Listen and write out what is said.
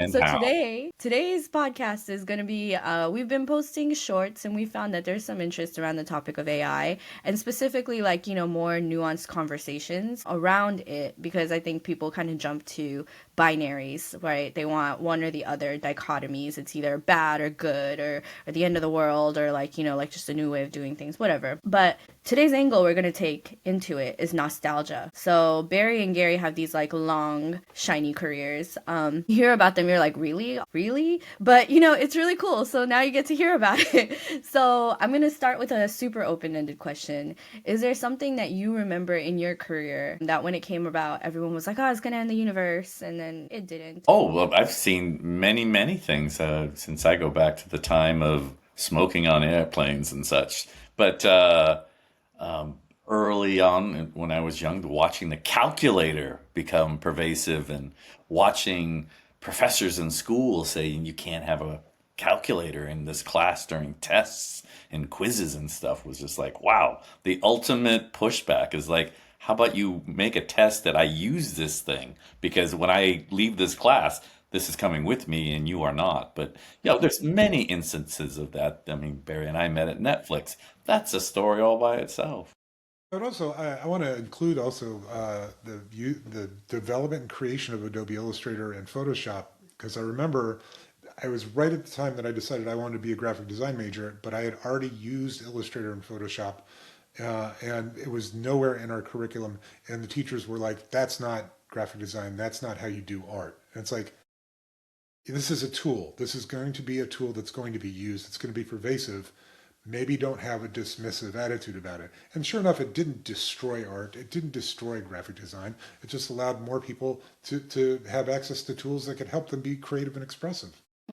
And So how? today's podcast is going to be we've been posting shorts and we found that there's some interest around the topic of AI and specifically like, more nuanced conversations around it because I think people kind of jump to binaries, right? They want one or the other dichotomies. It's either bad or good or the end of the world or like, like just a new way of doing things, whatever. But today's angle we're going to take into it is nostalgia. So Barry and Gary have these like long, shiny careers. You hear about them, you're like, really? Really? But it's really cool. So now you get to hear about it. So I'm going to start with a super open ended question. Is there something that you remember in your career that when it came about, everyone was like, oh, it's going to end the universe, and then it didn't? Oh, well, I've seen many, many things since I go back to the time of smoking on airplanes and such. But um, early on, when I was young, watching the calculator become pervasive and watching professors in school saying you can't have a calculator in this class during tests and quizzes and stuff was just like, wow. The ultimate pushback is like, how about you make a test that I use this thing? Because when I leave this class, this is coming with me and you are not. But there's many instances of that. I mean, Barry and I met at Netflix. That's a story all by itself. But also, I want to include also the development and creation of Adobe Illustrator and Photoshop because I remember I was right at the time that I decided I wanted to be a graphic design major, but I had already used Illustrator and Photoshop, and it was nowhere in our curriculum. And the teachers were like, "That's not graphic design. That's not how you do art." And it's like, this is a tool. This is going to be a tool that's going to be used. It's going to be pervasive. Maybe don't have a dismissive attitude about it. And sure enough, it didn't destroy art. It didn't destroy graphic design. It just allowed more people to have access to tools that could help them be creative and expressive.